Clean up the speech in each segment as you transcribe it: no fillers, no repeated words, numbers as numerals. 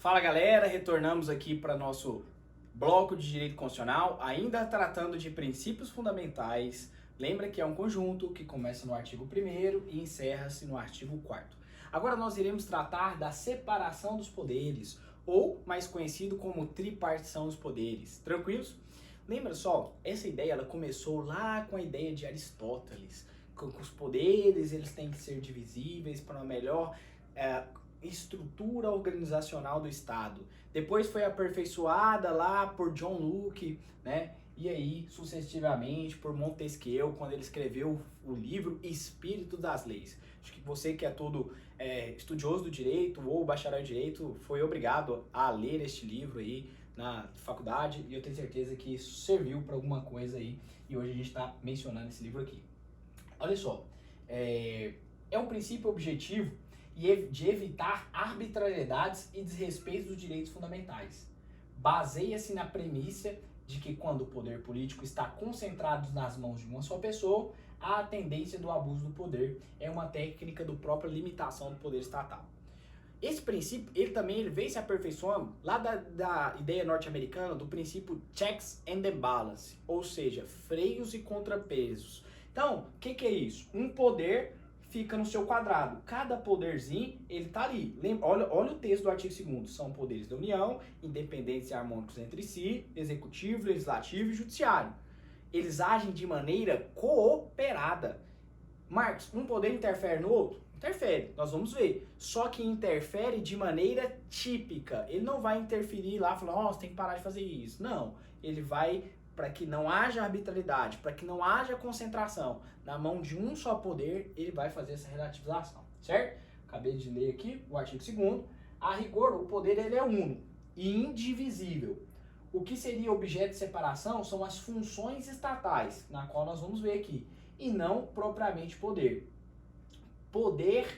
Fala galera, retornamos aqui para nosso bloco de direito constitucional, ainda tratando de princípios fundamentais. Lembra que é um conjunto que começa no artigo 1º e encerra-se no artigo 4º. Agora nós iremos tratar da separação dos poderes, ou mais conhecido como tripartição dos poderes. Tranquilos? Lembra só, essa ideia ela começou lá com a ideia de Aristóteles, que os poderes eles têm que ser divisíveis para uma melhor estrutura organizacional do Estado. Depois foi aperfeiçoada lá por John Locke, né? E aí, sucessivamente, por Montesquieu, quando ele escreveu o livro Espírito das Leis. Acho que você que é todo estudioso do direito ou bacharel em direito foi obrigado a ler este livro aí na faculdade, e eu tenho certeza que isso serviu para alguma coisa aí, e hoje a gente está mencionando esse livro aqui. Olha só, é um princípio objetivo de evitar arbitrariedades e desrespeito dos direitos fundamentais. Baseia-se na premissa de que quando o poder político está concentrado nas mãos de uma só pessoa, há a tendência do abuso do poder. É uma técnica do própria limitação do poder estatal. Esse princípio, ele vem se aperfeiçoando lá da ideia norte-americana do princípio checks and balance, ou seja, freios e contrapesos. Então, o que é isso? Um poder fica no seu quadrado. Cada poderzinho, ele tá ali. Olha o texto do artigo 2º. São poderes da União, independentes e harmônicos entre si, executivo, legislativo e judiciário. Eles agem de maneira cooperada. Marcos, um poder interfere no outro? Interfere, nós vamos ver. Só que interfere de maneira típica. Ele não vai interferir lá, falando, você tem que parar de fazer isso. Não, ele vai para que não haja arbitrariedade, para que não haja concentração na mão de um só poder, ele vai fazer essa relativização, certo? Acabei de ler aqui o artigo 2º. A rigor, o poder ele é uno e indivisível. O que seria objeto de separação são as funções estatais, na qual nós vamos ver aqui, e não propriamente poder. Poderes,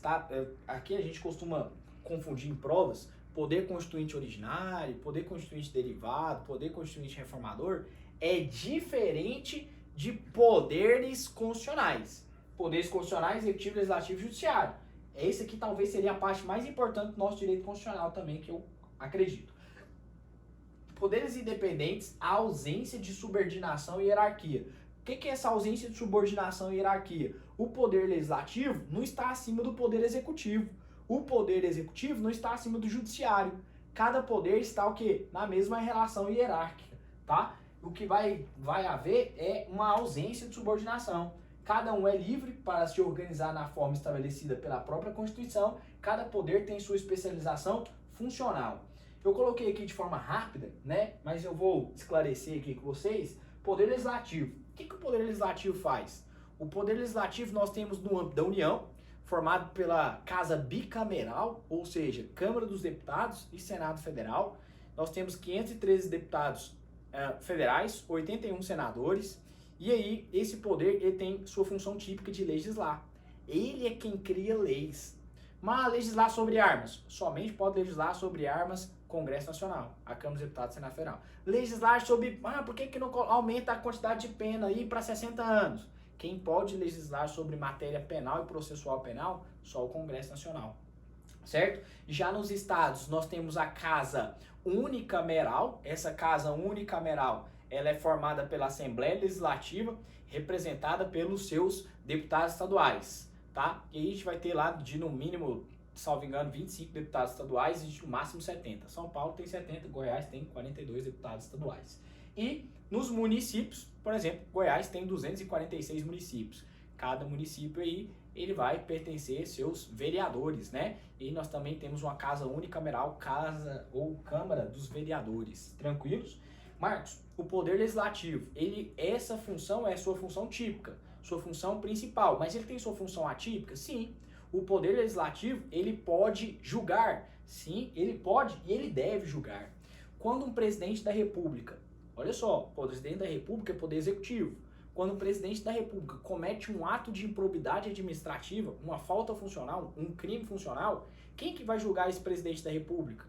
tá? Aqui a gente costuma confundir em provas poder constituinte originário, poder constituinte derivado, poder constituinte reformador, é diferente de poderes constitucionais. Poderes constitucionais, executivo, legislativo e judiciário. Esse aqui talvez seria a parte mais importante do nosso direito constitucional também, que eu acredito. Poderes independentes, a ausência de subordinação e hierarquia. O que é essa ausência de subordinação e hierarquia? O poder legislativo não está acima do poder executivo. O poder executivo não está acima do judiciário. Cada poder está o quê? Na mesma relação hierárquica, tá? O que vai haver é uma ausência de subordinação. Cada um é livre para se organizar na forma estabelecida pela própria Constituição. Cada poder tem sua especialização funcional. Eu coloquei aqui de forma rápida, né? Mas eu vou esclarecer aqui com vocês. Poder legislativo. O que o poder legislativo faz? O poder legislativo nós temos no âmbito da União, formado pela Casa Bicameral, ou seja, Câmara dos Deputados e Senado Federal. Nós temos 513 deputados federais, 81 senadores, e aí esse poder ele tem sua função típica de legislar. Ele é quem cria leis. Mas legislar sobre armas, somente pode legislar sobre armas Congresso Nacional, a Câmara dos Deputados e Senado Federal. Legislar sobre, por que não aumenta a quantidade de pena aí para 60 anos? Quem pode legislar sobre matéria penal e processual penal? Só o Congresso Nacional, certo? Já nos estados, nós temos a Casa Unicameral. Essa Casa Unicameral, ela é formada pela Assembleia Legislativa, representada pelos seus deputados estaduais, tá? E aí a gente vai ter lá de, no mínimo, salvo engano, 25 deputados estaduais e no máximo 70. São Paulo tem 70, Goiás tem 42 deputados estaduais. E nos municípios, por exemplo, Goiás tem 246 municípios. Cada município aí, ele vai pertencer a seus vereadores, né? E nós também temos uma casa unicameral, casa ou Câmara dos Vereadores. Tranquilos? Marcos, o poder legislativo, essa função é a sua função típica, sua função principal, mas ele tem sua função atípica? Sim. O poder legislativo, ele pode julgar. Sim, ele pode e ele deve julgar. Quando um presidente da República, olha só, o presidente da República é poder executivo. Quando o presidente da República comete um ato de improbidade administrativa, uma falta funcional, um crime funcional, quem que vai julgar esse presidente da República?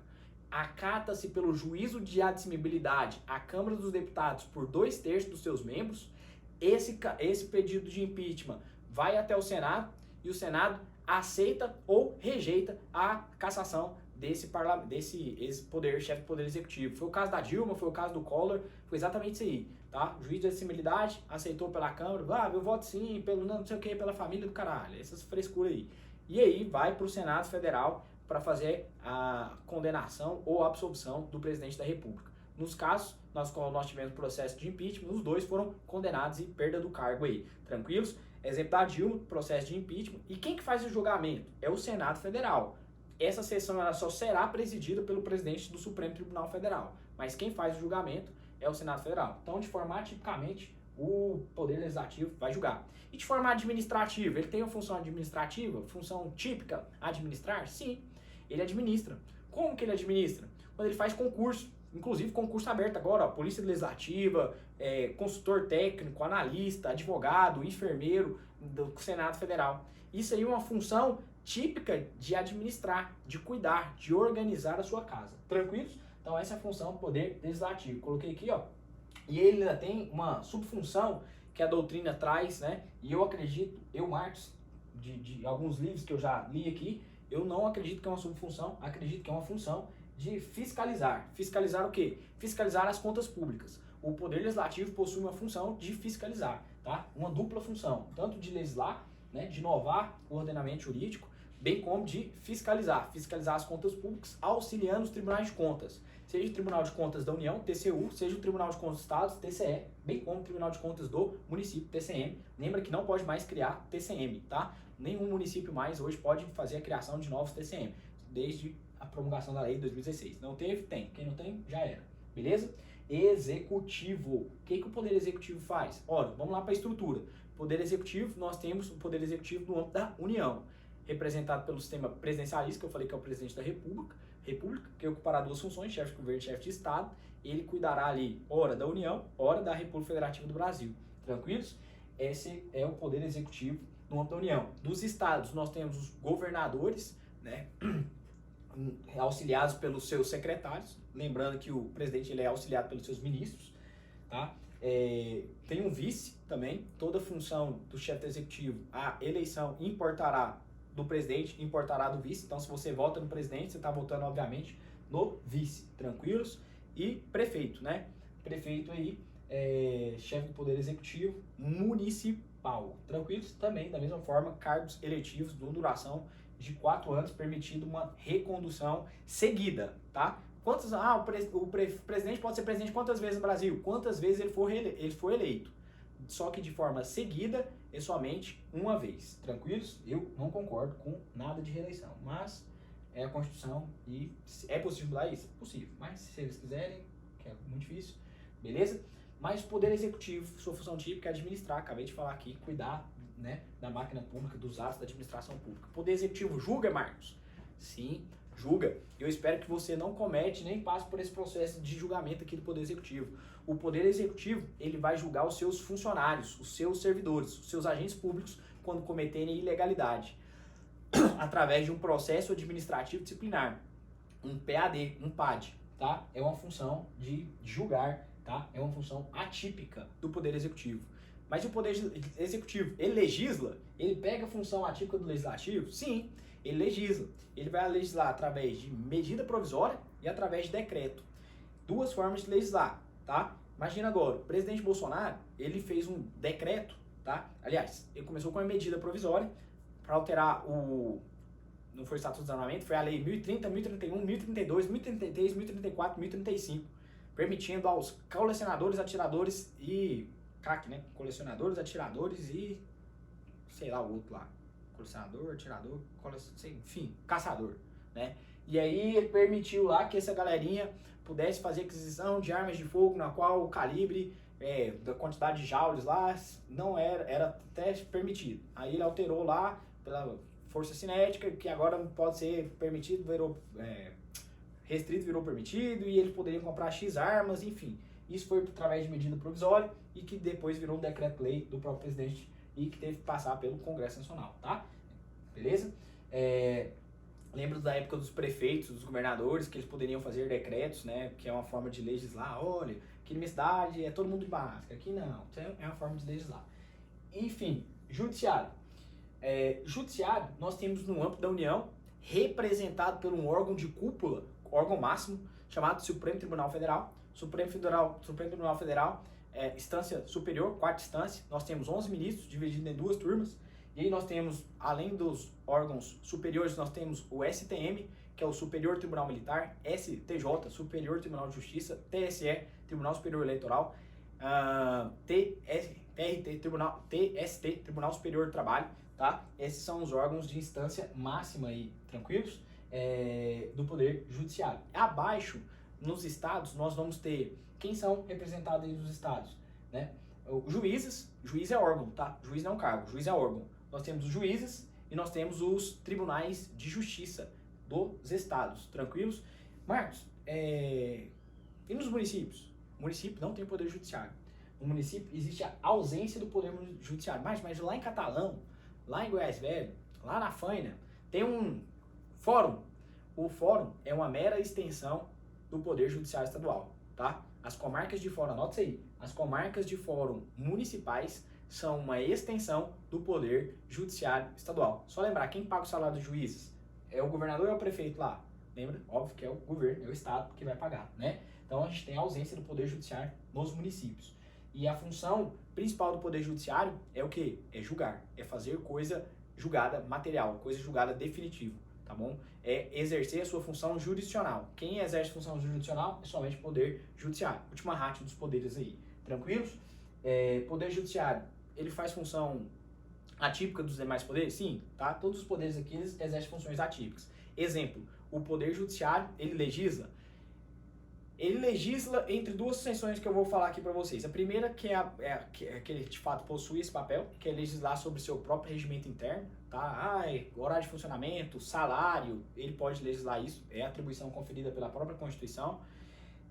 Acata-se pelo juízo de admissibilidade a Câmara dos Deputados por 2/3 dos seus membros. Esse pedido de impeachment vai até o Senado e o Senado aceita ou rejeita a cassação esse poder, chefe do poder executivo. Foi o caso da Dilma, foi o caso do Collor, foi exatamente isso aí, tá? O juiz de acessibilidade aceitou pela Câmara, eu voto sim, pelo não sei o que, pela família do caralho, essas frescuras aí. E aí vai pro Senado Federal para fazer a condenação ou absolvição do presidente da República. Nos casos, nós tivemos processo de impeachment, os dois foram condenados e perda do cargo aí, tranquilos? Exemplo da Dilma, processo de impeachment. E quem que faz o julgamento? É o Senado Federal. Essa sessão ela só será presidida pelo presidente do Supremo Tribunal Federal. Mas quem faz o julgamento é o Senado Federal. Então, de forma atipicamente, o Poder Legislativo vai julgar. E de forma administrativa, ele tem uma função administrativa, função típica, administrar? Sim, ele administra. Como que ele administra? Quando ele faz concurso, inclusive concurso aberto agora, ó, Polícia Legislativa, consultor técnico, analista, advogado, enfermeiro do Senado Federal. Isso aí é uma função típica de administrar, de cuidar, de organizar a sua casa. Tranquilos? Então essa é a função do Poder Legislativo. Coloquei aqui, ó. E ele ainda tem uma subfunção que a doutrina traz, né? E eu acredito, Marcos, de alguns livros que eu já li aqui, eu não acredito que é uma subfunção, acredito que é uma função de fiscalizar. Fiscalizar o quê? Fiscalizar as contas públicas. O Poder Legislativo possui uma função de fiscalizar, tá? Uma dupla função, tanto de legislar, né, de inovar o ordenamento jurídico, bem como de fiscalizar as contas públicas, auxiliando os tribunais de contas, seja o Tribunal de Contas da União, TCU, seja o Tribunal de Contas dos Estados, TCE, bem como o Tribunal de Contas do município, TCM. Lembra que não pode mais criar TCM, tá? Nenhum município mais hoje pode fazer a criação de novos TCM, desde a promulgação da lei de 2016. Não teve? Tem. Quem não tem, já era. Beleza? Executivo. O que o Poder Executivo faz? Ora, vamos lá para a estrutura. Poder Executivo, nós temos o Poder Executivo no âmbito da União, representado pelo sistema presidencialista, que eu falei que é o presidente da República, que ocupará duas funções, chefe de governo e chefe de Estado. Ele cuidará ali, ora da União, ora da República Federativa do Brasil. Tranquilos? Esse é o Poder Executivo no âmbito da União. Dos Estados, nós temos os governadores, né, auxiliados pelos seus secretários. Lembrando que o presidente ele é auxiliado pelos seus ministros, tá? Tem um vice também. Toda função do chefe do executivo, a eleição importará do presidente, importará do vice. Então, se você vota no presidente, você está votando, obviamente, no vice. Tranquilos? E prefeito, né? Prefeito aí, chefe do Poder Executivo Municipal. Tranquilos? Também, da mesma forma, cargos eletivos de duração de 4 anos, permitindo uma recondução seguida, tá? O presidente pode ser presidente quantas vezes no Brasil? Quantas vezes ele for eleito. Só que de forma seguida é somente uma vez. Tranquilos? Eu não concordo com nada de reeleição, mas é a Constituição e é possível mudar isso? Possível, mas se eles quiserem, que é muito difícil, beleza? Mas o Poder Executivo, sua função típica é administrar, acabei de falar aqui, cuidar, né, da máquina pública, dos atos da administração pública. O Poder Executivo julga, Marcos? Sim, julga. Eu espero que você não comete nem passe por esse processo de julgamento aqui do Poder Executivo. O Poder Executivo, ele vai julgar os seus funcionários, os seus servidores, os seus agentes públicos quando cometerem ilegalidade, através de um processo administrativo disciplinar, um PAD, um PAD, tá? É uma função de julgar, tá? É uma função atípica do Poder Executivo. Mas o Poder Executivo, ele legisla? Ele pega a função atípica do Legislativo? Sim, ele legisla. Ele vai legislar através de medida provisória e através de decreto. Duas formas de legislar, tá? Imagina agora, o presidente Bolsonaro, ele fez um decreto, tá? Aliás, ele começou com uma medida provisória para alterar não foi o Estatuto de Desarmamento, foi a Lei 1030, 1031, 1032, 1033, 1034, 1035, permitindo aos colecionadores, atiradores e CAC, né? Colecionadores, atiradores e sei lá o outro lá. Colecionador, atirador, enfim, caçador, né? E aí ele permitiu lá que essa galerinha pudesse fazer aquisição de armas de fogo na qual o calibre da quantidade de joules lá não era até permitido. Aí ele alterou lá pela força cinética, que agora pode ser permitido, virou restrito, virou permitido, e eles poderiam comprar X armas, enfim. Isso foi através de medida provisória e que depois virou um decreto-lei do próprio presidente e que teve que passar pelo Congresso Nacional, tá? Beleza? Lembro da época dos prefeitos, dos governadores, que eles poderiam fazer decretos, né? Que é uma forma de legislar. Olha, aqui na minha cidade é todo mundo de máscara, aqui não. É uma forma de legislar. Enfim, judiciário. Judiciário, nós temos no âmbito da União representado por um órgão de cúpula, órgão máximo, chamado Supremo Tribunal Federal. Supremo Tribunal Federal instância superior, quarta instância. Nós temos 11 ministros divididos em duas turmas. E aí nós temos, além dos órgãos superiores, nós temos o STM, que é o Superior Tribunal Militar, STJ, Superior Tribunal de Justiça, TSE, Tribunal Superior Eleitoral, TST, Tribunal Superior do Trabalho, tá? Esses são os órgãos de instância máxima aí, tranquilos, do Poder Judiciário. Abaixo, nos estados, nós vamos ter quem são representados aí nos estados, né? Juízes, juiz é órgão, tá? Juiz não é um cargo, juiz é órgão. Nós temos os juízes e nós temos os tribunais de justiça dos estados, tranquilos? Marcos, e nos municípios? O município não tem poder judiciário. No município existe a ausência do poder judiciário. Mas lá em Catalão, lá em Goiás Velho, lá na Faina, tem um fórum. O fórum é uma mera extensão do poder judiciário estadual, tá? As comarcas de fórum, anota isso aí, as comarcas de fórum municipais são uma extensão do poder judiciário estadual. Só lembrar, quem paga o salário dos juízes? É o governador ou é o prefeito lá? Lembra? Óbvio que é o governo, é o estado que vai pagar, né? Então a gente tem a ausência do poder judiciário nos municípios. E a função principal do poder judiciário é o quê? É julgar, é fazer coisa julgada material, coisa julgada definitiva, tá bom? É exercer a sua função jurisdicional. Quem exerce a função jurisdicional é somente o poder judiciário. Última rádio dos poderes aí, tranquilos? Poder judiciário, ele faz função atípica dos demais poderes? Sim, tá? Todos os poderes aqui eles exercem funções atípicas. Exemplo, o poder judiciário, ele legisla? Ele legisla entre duas seções que eu vou falar aqui para vocês. A primeira que que ele de fato possui esse papel, que é legislar sobre o seu próprio regimento interno, tá? Horário de funcionamento, salário, ele pode legislar isso, é atribuição conferida pela própria Constituição.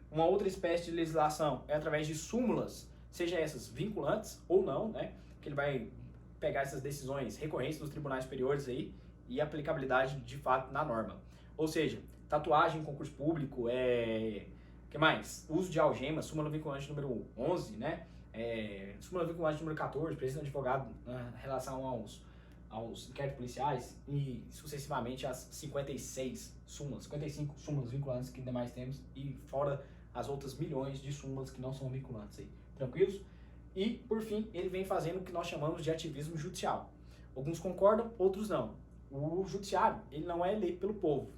Uma outra espécie de legislação é através de súmulas, seja essas vinculantes ou não, né? Que ele vai pegar essas decisões recorrentes dos tribunais superiores aí e aplicabilidade de fato na norma. Ou seja, tatuagem em concurso público, que mais? Uso de algemas, súmula vinculante número 11, né? Súmula vinculante número 14, presença de advogado em relação aos inquéritos policiais e sucessivamente as 55 súmulas vinculantes que demais temos e fora as outras milhões de súmulas que não são vinculantes aí, tranquilos? E, por fim, ele vem fazendo o que nós chamamos de ativismo judicial. Alguns concordam, outros não. O judiciário, ele não é eleito pelo povo,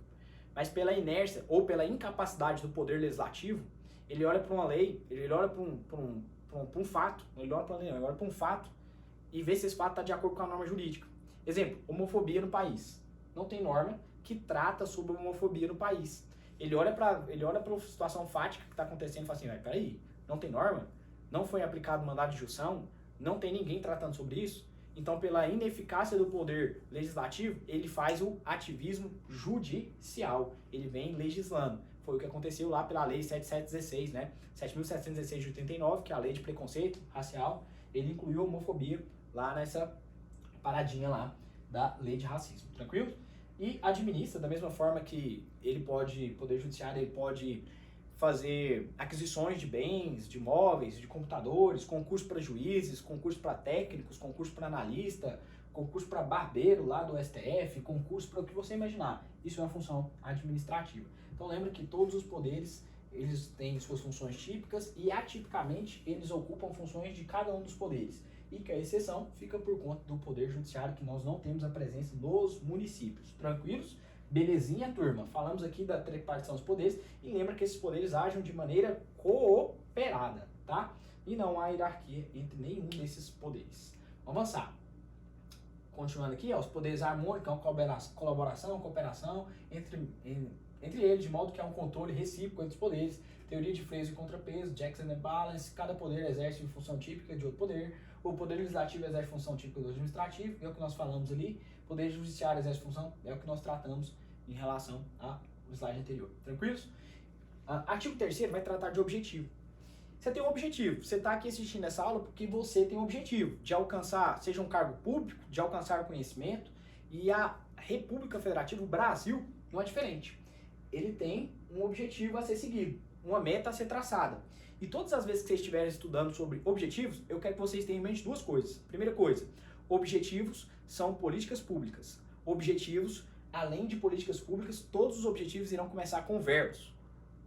mas pela inércia ou pela incapacidade do poder legislativo, ele olha para uma lei, ele olha para um fato, ele olha para um fato e vê se esse fato está de acordo com a norma jurídica. Exemplo, homofobia no país. Não tem norma que trata sobre homofobia no país. Ele olha para a situação fática que está acontecendo e fala assim, peraí, não tem norma? Não foi aplicado mandado de junção? Não tem ninguém tratando sobre isso? Então, pela ineficácia do poder legislativo, ele faz o ativismo judicial. Ele vem legislando. Foi o que aconteceu lá pela Lei 7716, né? 7.716 de 89, que é a Lei de Preconceito Racial. Ele incluiu a homofobia lá nessa paradinha lá da Lei de Racismo. Tranquilo? E administra, da mesma forma que ele pode, poder judiciário, ele pode fazer aquisições de bens, de imóveis, de computadores, concurso para juízes, concurso para técnicos, concurso para analista, concurso para barbeiro lá do STF, concurso para o que você imaginar. Isso é uma função administrativa. Então lembra que todos os poderes, eles têm suas funções típicas e atipicamente eles ocupam funções de cada um dos poderes. E que a exceção fica por conta do poder judiciário, que nós não temos a presença nos municípios. Tranquilos? Belezinha, turma? Falamos aqui da tripartição dos poderes e lembra que esses poderes agem de maneira cooperada, tá? E não há hierarquia entre nenhum desses poderes. Vamos avançar. Continuando aqui, os poderes harmônicos, colaboração, cooperação entre eles, de modo que há um controle recíproco entre os poderes, teoria de freio e contrapeso, checks and balance, cada poder exerce uma função típica de outro poder, o poder legislativo exerce função típica do administrativo, é o que nós falamos ali, o poder judiciário exerce função, é o que nós tratamos em relação ao slide anterior. Tranquilos? Artigo 3º vai tratar de objetivo. Você tem um objetivo, você está aqui assistindo essa aula porque você tem um objetivo de alcançar, seja um cargo público, de alcançar conhecimento, e a República Federativa, o Brasil, não é diferente. Ele tem um objetivo a ser seguido, uma meta a ser traçada. E todas as vezes que vocês estiverem estudando sobre objetivos, eu quero que vocês tenham em mente duas coisas. Primeira coisa, objetivos são políticas públicas. Objetivos além de políticas públicas, todos os objetivos irão começar com verbos.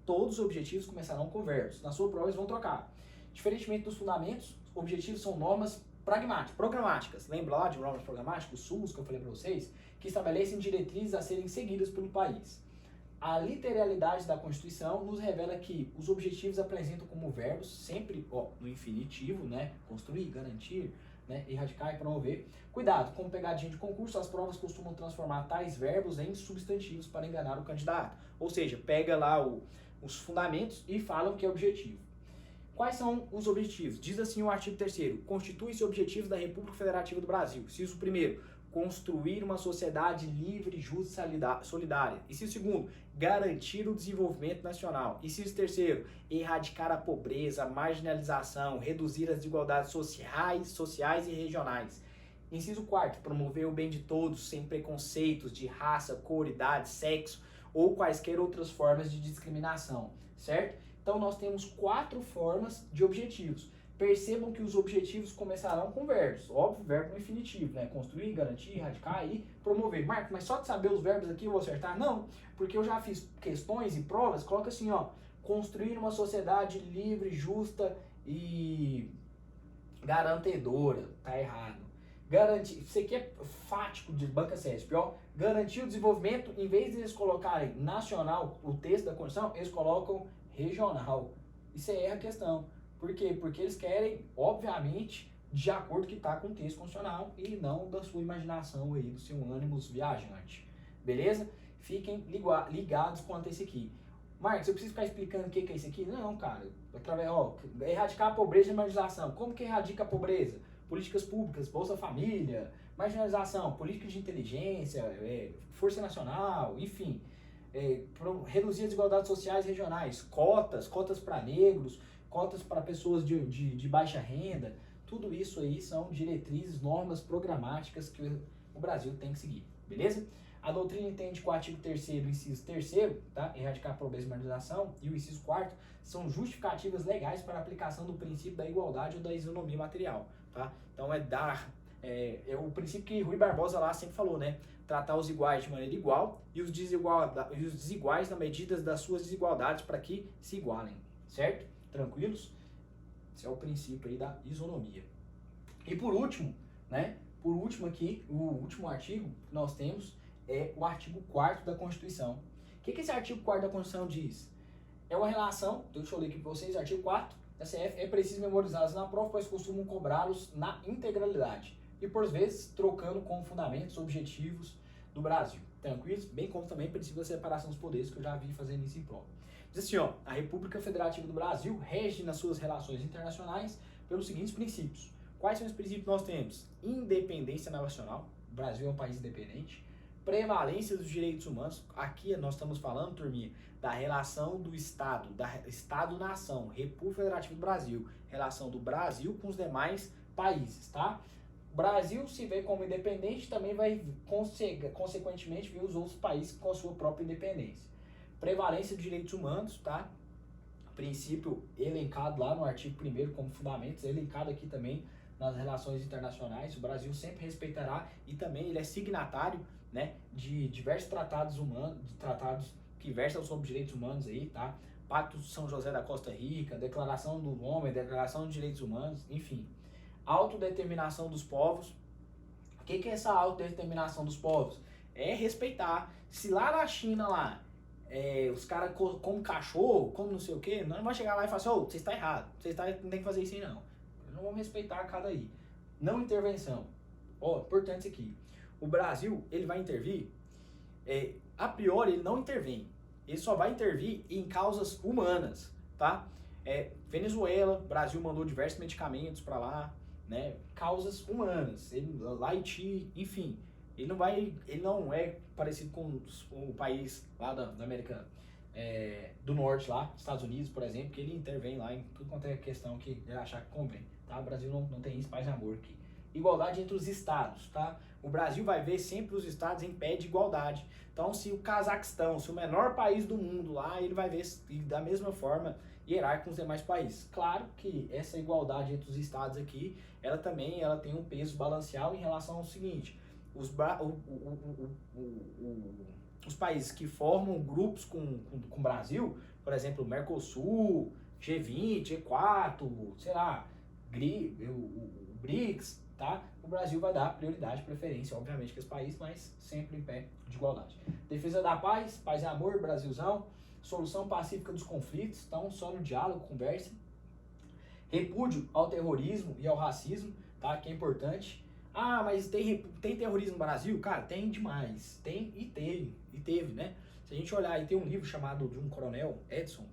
Todos os objetivos começarão com verbos. Na sua prova eles vão trocar. Diferentemente dos fundamentos, objetivos são normas programáticas. Lembra lá de normas programáticas, o SUS, que eu falei para vocês, que estabelecem diretrizes a serem seguidas pelo país. A literalidade da Constituição nos revela que os objetivos apresentam como verbos, sempre no infinitivo, né? Construir, garantir, né? Erradicar e promover. Cuidado, como pegadinha de concurso, as provas costumam transformar tais verbos em substantivos para enganar o candidato. Ou seja, pega lá os fundamentos e falam que é objetivo. Quais são os objetivos? Diz assim o artigo 3º, constitui-se objetivos da República Federativa do Brasil. Inciso 1º, construir uma sociedade livre, justa e solidária. Inciso 2º, garantir o desenvolvimento nacional. Inciso 3º, erradicar a pobreza, a marginalização, reduzir as desigualdades sociais e regionais. Inciso 4º, promover o bem de todos, sem preconceitos de raça, cor, idade, sexo ou quaisquer outras formas de discriminação, certo? Então nós temos 4 formas de objetivos. Percebam que os objetivos começarão com verbos. Óbvio, verbo no infinitivo, né? Construir, garantir, erradicar e promover. Marcos, mas só de saber os verbos aqui eu vou acertar? Não, porque eu já fiz questões e provas, coloca assim, ó. Construir uma sociedade livre, justa e garantedora. Tá errado. Garantir, isso aqui é fático de banca CESP, ó. Garantir o desenvolvimento, em vez de eles colocarem nacional, o texto da Constituição, eles colocam regional. Isso erra a questão. Por quê? Porque eles querem, obviamente, de acordo que está com o texto constitucional e não da sua imaginação aí, do seu ânimo viajante. Beleza? Fiquem ligados quanto a esse aqui. Marcos, eu preciso ficar explicando o que é isso aqui? Não, cara. Erradicar a pobreza e marginalização. Como que erradica a pobreza? Políticas públicas, Bolsa Família, marginalização, políticas de inteligência, Força Nacional, enfim. Reduzir as desigualdades sociais e regionais, cotas para negros, cotas para pessoas de baixa renda, tudo isso aí são diretrizes, normas programáticas que o Brasil tem que seguir, beleza? A doutrina entende que o artigo 3º, inciso 3º, tá? Erradicar a pobreza e marginalização, e o inciso 4º são justificativas legais para a aplicação do princípio da igualdade ou da isonomia material, tá? Então é o princípio que Rui Barbosa lá sempre falou, né? Tratar os iguais de maneira igual e os desiguais na medida das suas desigualdades para que se igualem, certo? Tranquilos? Esse é o princípio aí da isonomia. E por último, né? Por último aqui, o último artigo que nós temos é o artigo 4º da Constituição. O que esse artigo 4º da Constituição diz? É uma relação, deixa eu ler aqui para vocês, artigo 4 da CF, é preciso memorizá-los na prova, pois costumam cobrá-los na integralidade e por vezes trocando com fundamentos objetivos do Brasil. Tranquilos? Bem como também o princípio da separação dos poderes, que eu já vi fazendo isso em prova. Diz assim, ó, a República Federativa do Brasil rege nas suas relações internacionais pelos seguintes princípios. Quais são os princípios que nós temos? Independência nacional, o Brasil é um país independente. Prevalência dos direitos humanos, aqui nós estamos falando, turminha, da relação do Estado, da Estado-nação, República Federativa do Brasil, relação do Brasil com os demais países, tá? O Brasil se vê como independente, também vai, consequentemente, ver os outros países com a sua própria independência. Prevalência dos direitos humanos, tá? Princípio elencado lá no artigo 1º como fundamentos, elencado aqui também nas relações internacionais. O Brasil sempre respeitará e também ele é signatário, né, de diversos tratados humanos, de tratados que versam sobre direitos humanos aí, tá? Pacto de São José da Costa Rica, Declaração do Homem, Declaração dos Direitos Humanos, enfim. Autodeterminação dos povos. O que é essa autodeterminação dos povos? É respeitar. Se lá na China, lá, os caras comem cachorro, comem não sei o que, não vai chegar lá e falar assim, ô, você está errado, não tem que fazer isso aí não. Não vamos respeitar cada aí. Não intervenção. Importante isso aqui. O Brasil, ele vai intervir, a priori ele não intervém. Ele só vai intervir em causas humanas, tá? Venezuela, o Brasil mandou diversos medicamentos para lá, né? Causas humanas. Lá Haiti, enfim. Ele não é parecido com o país lá da América do Norte, lá, Estados Unidos, por exemplo, que ele intervém lá em tudo quanto é questão que ele achar que convém, tá? O Brasil não tem isso, paz e amor aqui. Igualdade entre os estados, tá? O Brasil vai ver sempre os estados em pé de igualdade. Então, se o Cazaquistão, se o menor país do mundo lá, ele vai ver da mesma forma hierárquico com os demais países. Claro que essa igualdade entre os estados aqui, ela tem um peso balanceado em relação ao seguinte: os países que formam grupos com o Brasil, por exemplo, Mercosul, G20, G4, sei lá, o BRICS, tá? O Brasil vai dar prioridade, preferência, obviamente, que esse país, mas sempre em pé de igualdade. Defesa da paz, paz e amor, Brasilzão. Solução pacífica dos conflitos, então só no diálogo, conversa. Repúdio ao terrorismo e ao racismo, tá? Que é importante. Ah, mas tem terrorismo no Brasil? Cara, tem demais. Tem e teve, né? Se a gente olhar aí, tem um livro chamado de um coronel, Edson,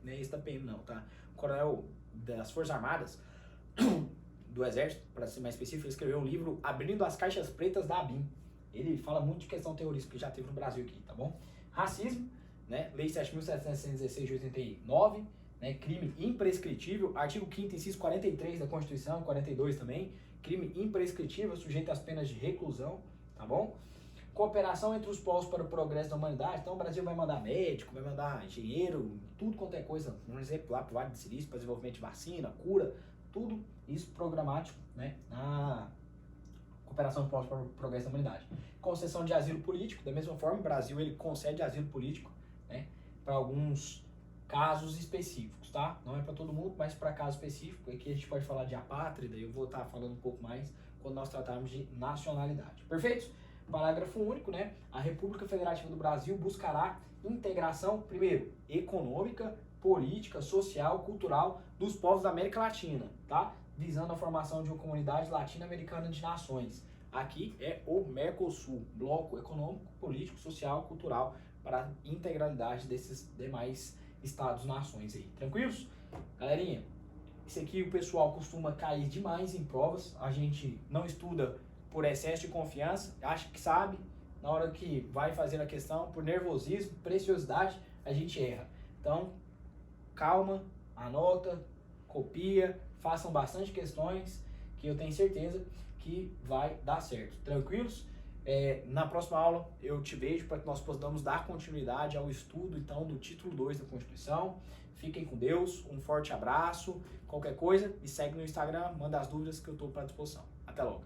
não é esse da PM não, tá? Um coronel das Forças Armadas, do Exército, para ser mais específico, ele escreveu um livro Abrindo as Caixas Pretas da ABIN. Ele fala muito de questão terrorista que já teve no Brasil aqui, tá bom? Racismo, né? Lei 7.716 de 89, né? Crime imprescritível, artigo 5º, inciso 43 da Constituição, 42 também, crime imprescritível, sujeito às penas de reclusão, tá bom? Cooperação entre os povos para o progresso da humanidade, então o Brasil vai mandar médico, vai mandar engenheiro, tudo quanto é coisa, um exemplo lá para o Vale do Silício, para desenvolvimento de vacina, cura, tudo isso programático, né, na cooperação dos povos para o progresso da humanidade. Concessão de asilo político, da mesma forma, o Brasil ele concede asilo político, né, para alguns casos específicos, tá? Não é para todo mundo, mas para caso específico. Aqui a gente pode falar de apátrida, eu vou estar falando um pouco mais quando nós tratarmos de nacionalidade. Perfeito? Parágrafo único, né? A República Federativa do Brasil buscará integração, primeiro, econômica, política, social, cultural dos povos da América Latina, tá? Visando a formação de uma comunidade latino-americana de nações. Aqui é o Mercosul, bloco econômico, político, social, cultural para a integralidade desses demais estados-nações aí. Tranquilos? Galerinha, isso aqui o pessoal costuma cair demais em provas. A gente não estuda por excesso de confiança, acha que sabe, na hora que vai fazer a questão, por nervosismo, preciosidade, a gente erra. Então, calma, anota, copia, façam bastante questões, que eu tenho certeza que vai dar certo. Tranquilos? Na próxima aula eu te vejo para que nós possamos dar continuidade ao estudo então do título 2 da Constituição. Fiquem com Deus, um forte abraço, qualquer coisa me segue no Instagram, manda as dúvidas que eu estou para disposição. Até logo!